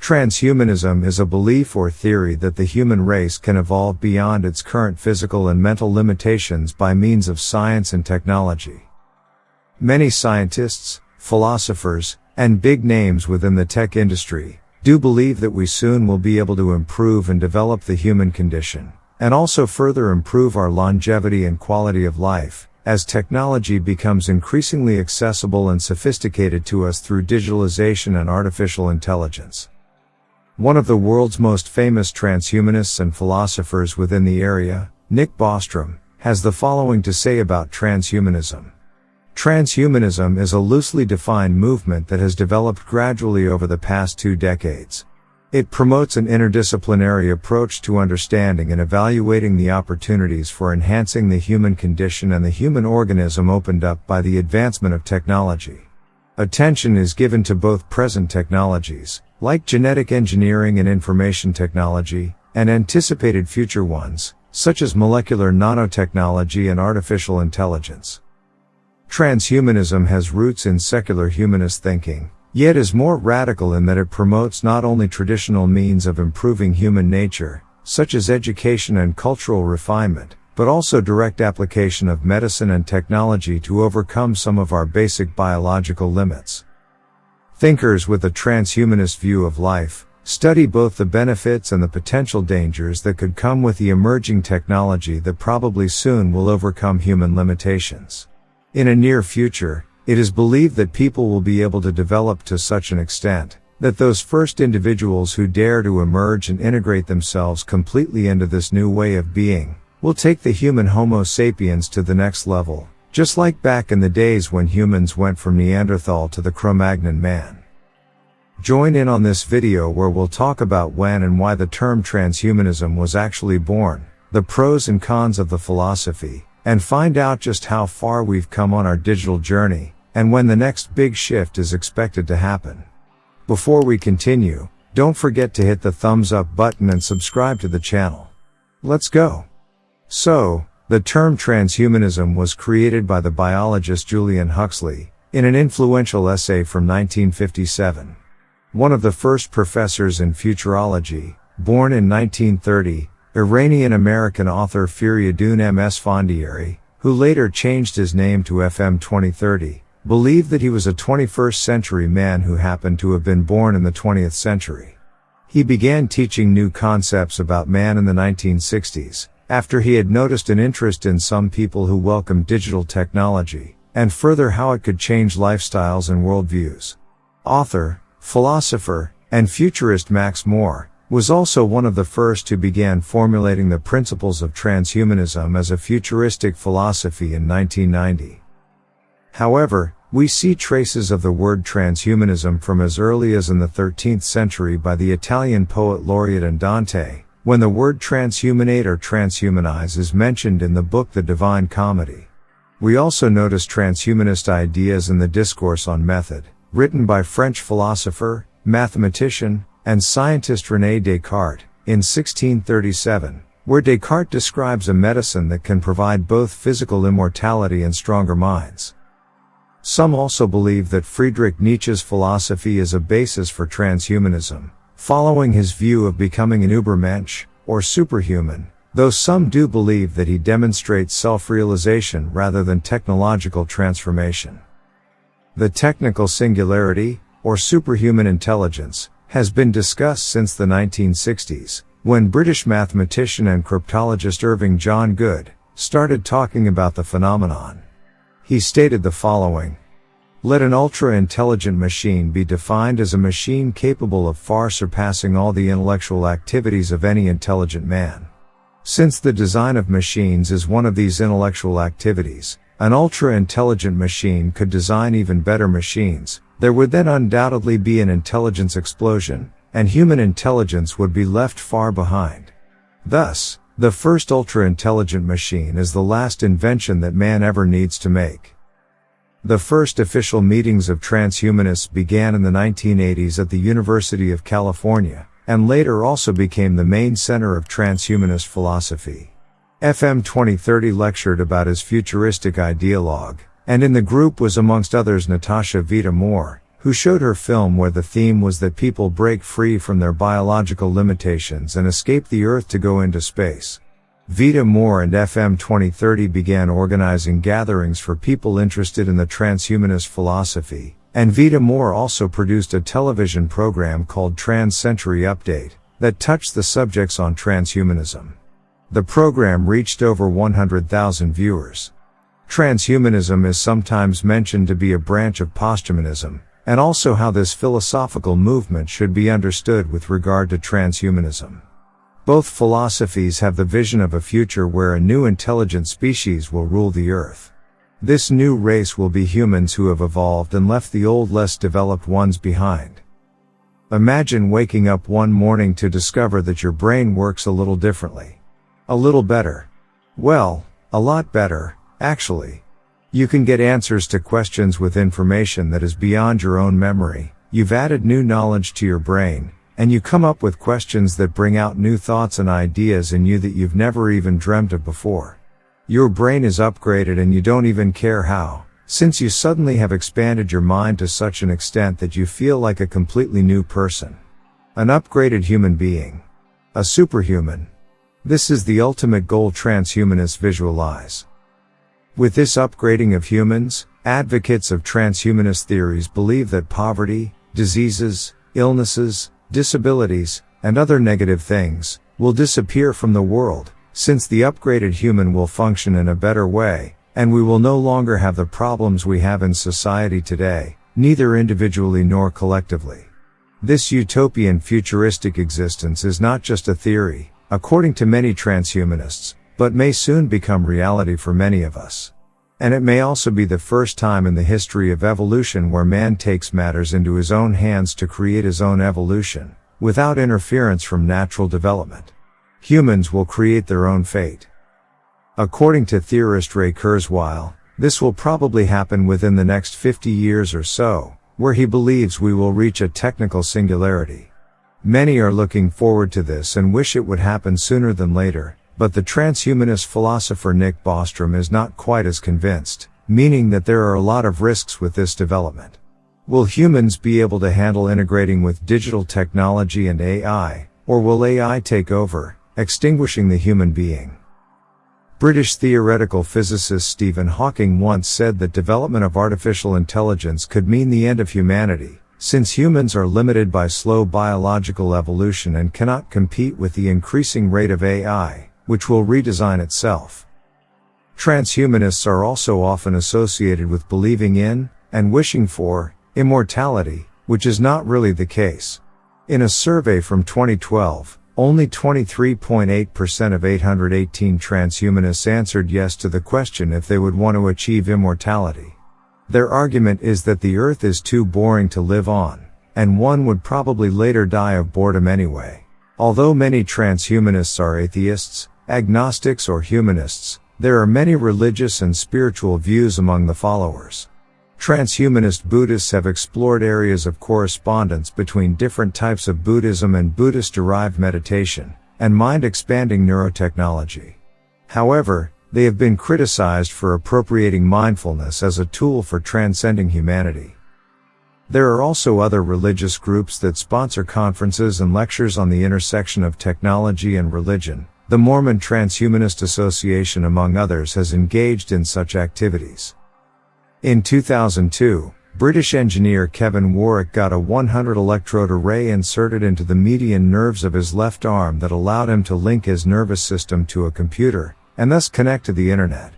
Transhumanism is a belief or theory that the human race can evolve beyond its current physical and mental limitations by means of science and technology. Many scientists, philosophers, and big names within the tech industry do believe that we soon will be able to improve and develop the human condition, and also further improve our longevity and quality of life, as technology becomes increasingly accessible and sophisticated to us through digitalization and artificial intelligence. One of the world's most famous transhumanists and philosophers within the area, Bostrom, has the following to say about transhumanism. Transhumanism is a loosely defined movement that has developed gradually over the past 2 decades. It promotes an interdisciplinary approach to understanding and evaluating the opportunities for enhancing the human condition and the human organism opened up by the advancement of technology. Attention is given to both present technologies, like genetic engineering and information technology, and anticipated future ones, such as molecular nanotechnology and artificial intelligence. Transhumanism has roots in secular humanist thinking, yet is more radical in that it promotes not only traditional means of improving human nature, such as education and cultural refinement, but also direct application of medicine and technology to overcome some of our basic biological limits. Thinkers with a transhumanist view of life study both the benefits and the potential dangers that could come with the emerging technology that probably soon will overcome human limitations. In a near future, it is believed that people will be able to develop to such an extent that those first individuals who dare to emerge and integrate themselves completely into this new way of being will take the human Homo sapiens to the next level, just like back in the days when humans went from Neanderthal to the Cro-Magnon man. Join in on this video where we'll talk about when and why the term transhumanism was actually born, the pros and cons of the philosophy, and find out just how far we've come on our digital journey, and when the next big shift is expected to happen. Before we continue, don't forget to hit the thumbs up button and subscribe to the channel. Let's go. So, the term transhumanism was created by the biologist Julian Huxley, in an influential essay from 1957. One of the first professors in futurology, born in 1930, Iranian-American author Fariadoon M. Esfandiari, who later changed his name to FM 2030, believed that he was a 21st century man who happened to have been born in the 20th century. He began teaching new concepts about man in the 1960s, after he had noticed an interest in some people who welcomed digital technology, and further how it could change lifestyles and worldviews. Author, philosopher, and futurist Max More was also one of the first who began formulating the principles of transhumanism as a futuristic philosophy in 1990. However, we see traces of the word transhumanism from as early as in the 13th century by the Italian poet laureate Andante, when the word transhumanate or transhumanize is mentioned in the book The Divine Comedy. We also notice transhumanist ideas in the Discourse on Method, written by French philosopher, mathematician, and scientist René Descartes, in 1637, where Descartes describes a medicine that can provide both physical immortality and stronger minds. Some also believe that Friedrich Nietzsche's philosophy is a basis for transhumanism, following his view of becoming an Übermensch, or superhuman, though some do believe that he demonstrates self-realization rather than technological transformation. The technical singularity, or superhuman intelligence, has been discussed since the 1960s, when British mathematician and cryptologist Irving John Good started talking about the phenomenon. He stated the following: "Let an ultra-intelligent machine be defined as a machine capable of far surpassing all the intellectual activities of any intelligent man. Since the design of machines is one of these intellectual activities, an ultra-intelligent machine could design even better machines. There would then undoubtedly be an intelligence explosion, and human intelligence would be left far behind. Thus, the first ultra-intelligent machine is the last invention that man ever needs to make." The first official meetings of transhumanists began in the 1980s at the University of California, and later also became the main center of transhumanist philosophy. FM 2030 lectured about his futuristic ideologue, and in the group was amongst others Natasha Vita Moore, who showed her film where the theme was that people break free from their biological limitations and escape the Earth to go into space. Vita Moore and FM 2030 began organizing gatherings for people interested in the transhumanist philosophy, and Vita Moore also produced a television program called Trans-Century Update that touched the subjects on transhumanism. The program reached over 100,000 viewers. Transhumanism is sometimes mentioned to be a branch of posthumanism, and also how this philosophical movement should be understood with regard to transhumanism. Both philosophies have the vision of a future where a new intelligent species will rule the Earth. This new race will be humans who have evolved and left the old, less developed ones behind. Imagine waking up one morning to discover that your brain works a little differently. A little better. Well, a lot better, actually. You can get answers to questions with information that is beyond your own memory. You've added new knowledge to your brain, and you come up with questions that bring out new thoughts and ideas in you that you've never even dreamt of before. Your brain is upgraded and you don't even care how, since you suddenly have expanded your mind to such an extent that you feel like a completely new person. An upgraded human being. A superhuman. This is the ultimate goal transhumanists visualize. With this upgrading of humans, advocates of transhumanist theories believe that poverty, diseases, illnesses, disabilities, and other negative things will disappear from the world, since the upgraded human will function in a better way, and we will no longer have the problems we have in society today, neither individually nor collectively. This utopian futuristic existence is not just a theory, according to many transhumanists, but may soon become reality for many of us. And it may also be the first time in the history of evolution where man takes matters into his own hands to create his own evolution, without interference from natural development. Humans will create their own fate. According to theorist Ray Kurzweil, this will probably happen within the next 50 years or so, where he believes we will reach a technical singularity. Many are looking forward to this and wish it would happen sooner than later, but the transhumanist philosopher Nick Bostrom is not quite as convinced, meaning that there are a lot of risks with this development. Will humans be able to handle integrating with digital technology and AI, or will AI take over, extinguishing the human being? British theoretical physicist Stephen Hawking once said that development of artificial intelligence could mean the end of humanity, since humans are limited by slow biological evolution and cannot compete with the increasing rate of AI, which will redesign itself. Transhumanists are also often associated with believing in, and wishing for, immortality, which is not really the case. In a survey from 2012, only 23.8% of 818 transhumanists answered yes to the question if they would want to achieve immortality. Their argument is that the Earth is too boring to live on, and one would probably later die of boredom anyway. Although many transhumanists are atheists, agnostics or humanists, there are many religious and spiritual views among the followers. Transhumanist Buddhists have explored areas of correspondence between different types of Buddhism and Buddhist-derived meditation, and mind-expanding neurotechnology. However, they have been criticized for appropriating mindfulness as a tool for transcending humanity. There are also other religious groups that sponsor conferences and lectures on the intersection of technology and religion. The Mormon Transhumanist Association, among others, has engaged in such activities. In 2002, British engineer Kevin Warwick got a 100-electrode array inserted into the median nerves of his left arm that allowed him to link his nervous system to a computer, and thus connect to the internet.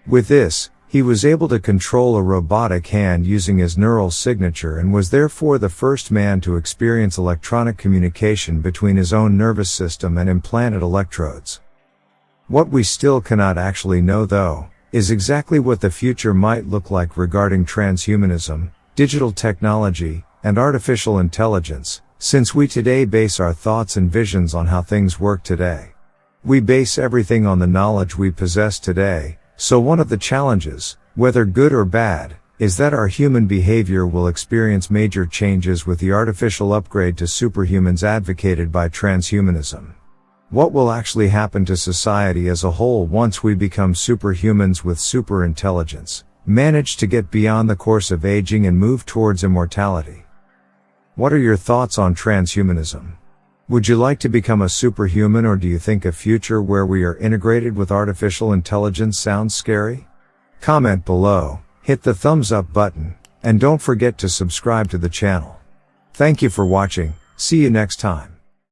With this, he was able to control a robotic hand using his neural signature and was therefore the first man to experience electronic communication between his own nervous system and implanted electrodes. What we still cannot actually know, though, is exactly what the future might look like regarding transhumanism, digital technology, and artificial intelligence, since we today base our thoughts and visions on how things work today. We base everything on the knowledge we possess today, so one of the challenges, whether good or bad, is that our human behavior will experience major changes with the artificial upgrade to superhumans advocated by transhumanism. What will actually happen to society as a whole once we become superhumans with superintelligence, manage to get beyond the course of aging and move towards immortality. What are your thoughts on transhumanism? Would you like to become a superhuman, or do you think a future where we are integrated with artificial intelligence sounds scary? Comment below, hit the thumbs up button, and don't forget to subscribe to the channel. Thank you for watching. See you next time.